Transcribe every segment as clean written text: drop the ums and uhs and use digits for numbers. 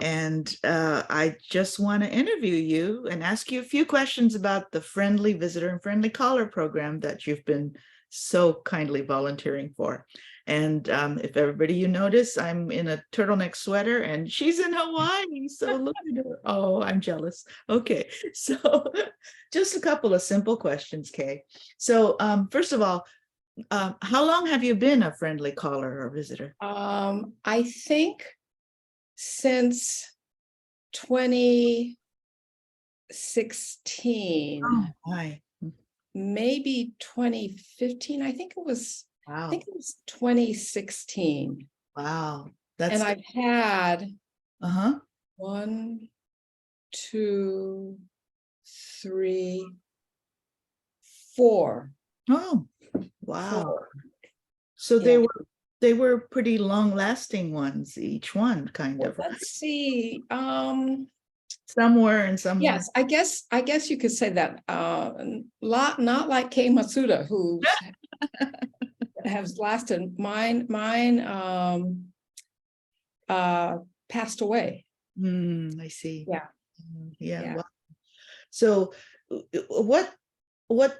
And I just want to interview you and ask you a few questions about the Friendly Visitor and Friendly Caller program that you've been so kindly volunteering for. And if everybody you notice, I'm in a turtleneck sweater and she's in Hawaii. So look at her. Oh, I'm jealous. Okay. So just a couple of simple questions, Kay. So first of all, how long have you been a friendly caller or visitor? I think since 2016, Oh, my. maybe 2015. I think it was Wow. 2016. Wow. And I've had uh-huh. 1, 2, 3, 4. Oh, wow. 4. So Yeah. they were pretty long-lasting ones, each one, kind of. Let's see. Somewhere and somewhere. Yes, I guess you could say that. Not like Kei Matsuda, who has lasted. Mine passed away. I see. Yeah. Yeah. Wow. So what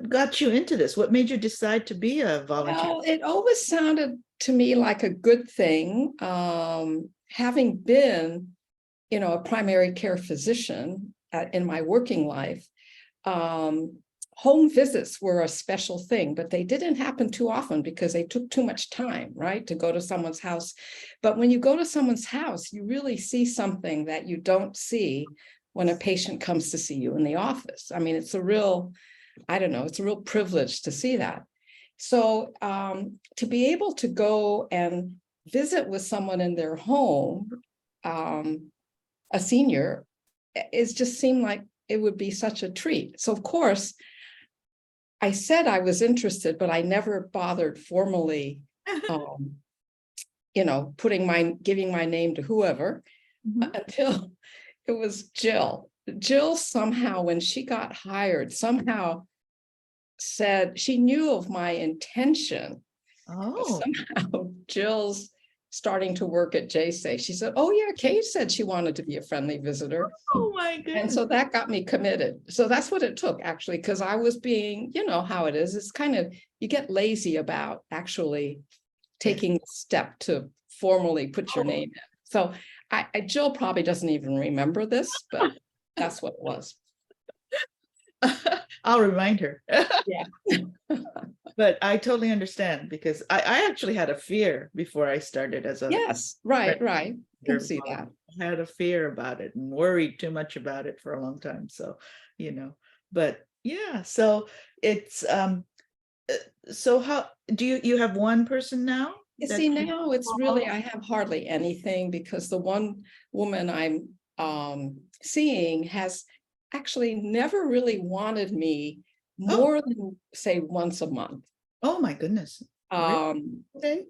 got you into this? What made you decide to be a volunteer? Well, it always sounded to me like a good thing. Having been, a primary care physician in my working life, home visits were a special thing, but they didn't happen too often because they took too much time, right, to go to someone's house. But when you go to someone's house, you really see something that you don't see when a patient comes to see you in the office. I mean, it's a real, it's a real privilege to see that. So to be able to go and visit with someone in their home, a senior, it just seemed like it would be such a treat. So of course, I said I was interested, but I never bothered formally, giving my name to whoever, until it was Jill. Jill somehow, when she got hired, somehow said she knew of my intention. Oh. Somehow Jill's starting to work at J-Sei. She said, "Oh yeah, Kay said she wanted to be a friendly visitor." Oh my goodness. And so that got me committed. So that's what it took, actually, because I was being, how it is. It's kind of, you get lazy about actually taking the step to formally put your name in. So Jill probably doesn't even remember this, but that's what it was. I'll remind her. Yeah. But I totally understand, because I actually had a fear before I started as a Yes, right. I can see that. I had a fear about it and worried too much about it for a long time. So, but yeah, so it's so how do you have one person now? You see, now it's really, I have hardly anything, because the one woman I'm seeing has actually never really wanted me more than, say, once a month. Oh my goodness. Okay.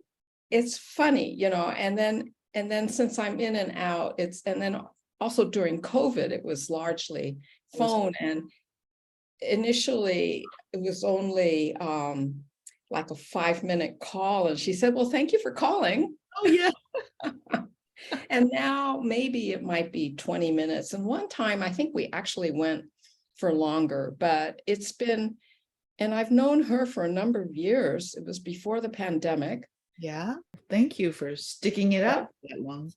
It's funny, and then since I'm in and out, and then also during COVID, it was largely phone. And initially it was only like a 5-minute call, and she said, "Well, thank you for calling." Oh yeah. And now maybe it might be 20 minutes. And one time I think we actually went for longer, but it's been, and I've known her for a number of years. It was before the pandemic. Yeah. Thank you for sticking it out that long.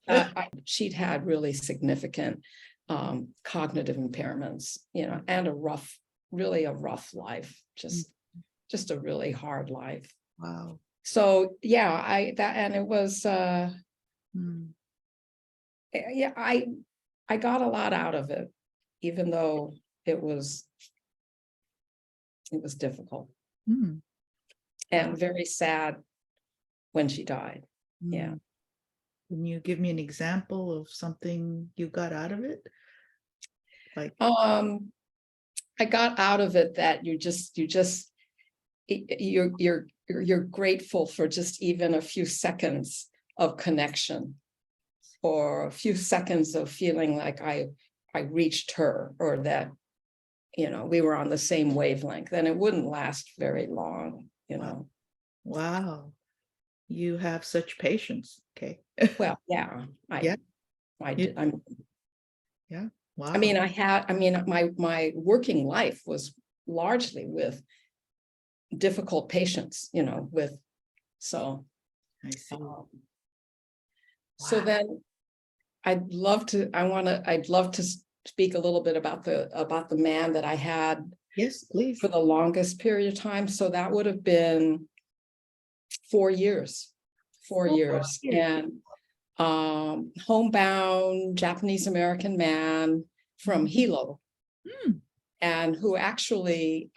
She'd had really significant cognitive impairments, and really a rough life, just a really hard life. Wow. So yeah, and it was yeah, I got a lot out of it, even though it was difficult and very sad when she died. Yeah. Can you give me an example of something you got out of it? Like, I got out of it that you're grateful for just even a few seconds of connection, or a few seconds of feeling like I reached her, or that, we were on the same wavelength. Then it wouldn't last very long, Wow. You have such patience. Okay. Well, yeah, I did. Yeah. Wow. I mean, my working life was largely with difficult patients, so. I see. So Wow. then I'd love to speak a little bit about the man that I had Yes, please. for the longest period of time. So that would have been 4 years, 4 years. And homebound Japanese American man from Hilo, Mm. and who actually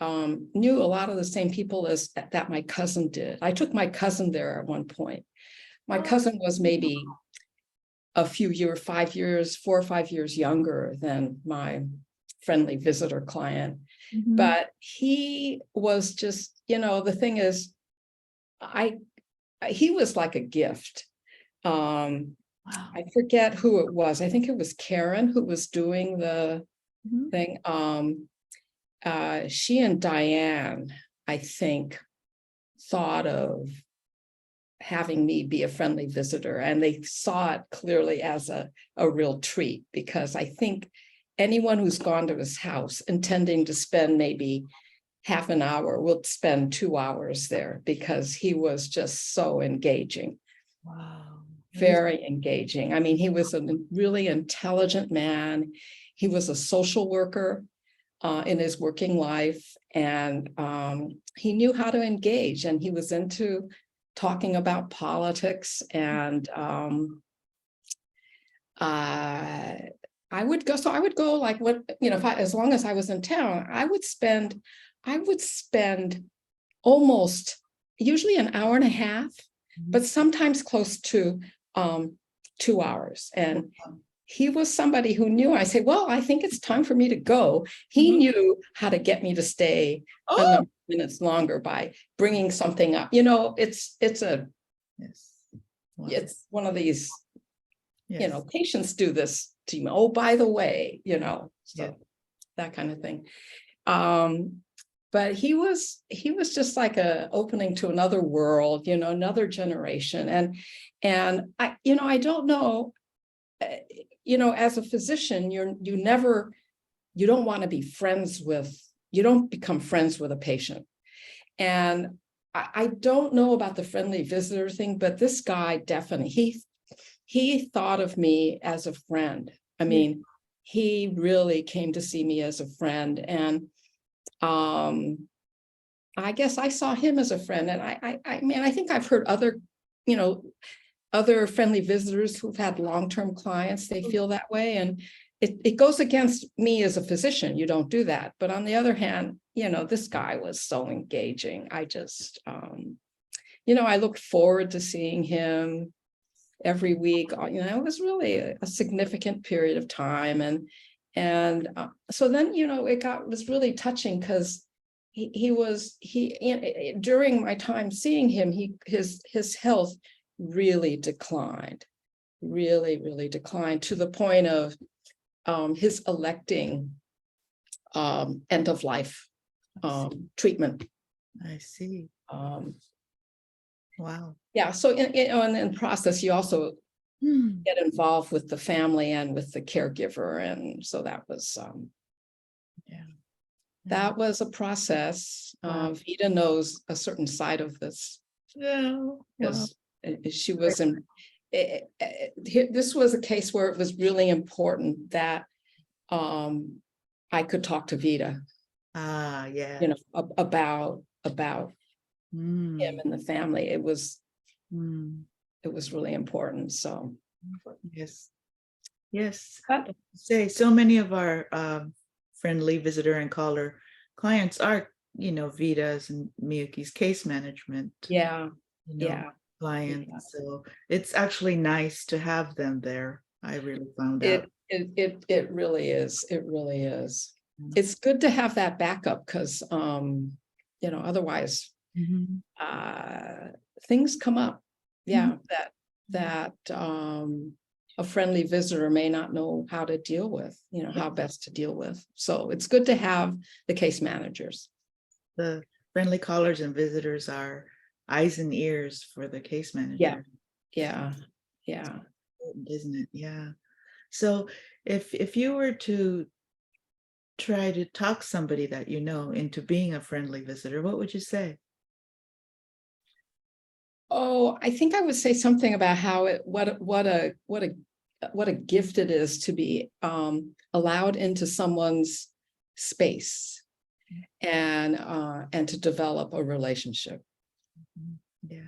knew a lot of the same people as that my cousin did. I took my cousin there at one point. My cousin was maybe a few years, 5 years, 4 or 5 years younger than my friendly visitor client. Mhm. But he was just, the thing is, he was like a gift. Wow. I forget who it was. I think it was Karen who was doing the Mhm. thing. She and Diane, I think, thought of having me be a friendly visitor, and they saw it clearly as a real treat, because I think anyone who's gone to his house intending to spend maybe half an hour will spend 2 hours there, because he was just so engaging. Wow. Very engaging. I mean, he was a really intelligent man. He was a social worker in his working life, and he knew how to engage, and he was into talking about politics. And I would go like, what, as long as I was in town, I would spend almost, usually an hour and a half, but sometimes close to 2 hours. And he was somebody who knew. I say, well, I think it's time for me to go. He knew how to get me to stay a number of minutes longer by bringing something up. It's a, Yes. Wow. it's one of these, Yes. patients do this to you. Oh, by the way, so Yeah. that kind of thing. But he was just like a opening to another world, another generation. And I don't know, as a physician, you don't want to be friends with, you don't become friends with a patient. And I don't know about the friendly visitor thing, but this guy definitely, he thought of me as a friend. I mean, he really came to see me as a friend. And I guess I saw him as a friend. And I mean, I think I've heard other friendly visitors who've had long-term clients, they feel that way. And it goes against me as a physician. You don't do that. But on the other hand, this guy was so engaging. I just, I looked forward to seeing him every week. It was really a significant period of time. And so then, it was really touching, because during my time seeing him, his health really declined, really declined, to the point of his electing end of life treatment. I see. Wow. Yeah. So in process, you also get involved with the family and with the caregiver, and so that was that was a process. Vita knows a certain side of this. Yeah. Because she was in. This was a case where it was really important that I could talk to Vita. Yeah. About him and the family. It was really important. So yes. Say so many of our friendly visitor and caller clients are, Vita's and Miyuki's case management. Clients. So it's actually nice to have them there. I really found out. It really is. It really is. It's good to have that backup, because otherwise things come up. That a friendly visitor may not know how to deal with, how best to deal with. So it's good to have the case managers. The friendly callers and visitors are eyes and ears for the case manager. Yeah. Isn't it? Yeah. So if you were to try to talk somebody that you know into being a friendly visitor, what would you say? Oh, I think I would say something about how what a gift it is to be allowed into someone's space and to develop a relationship.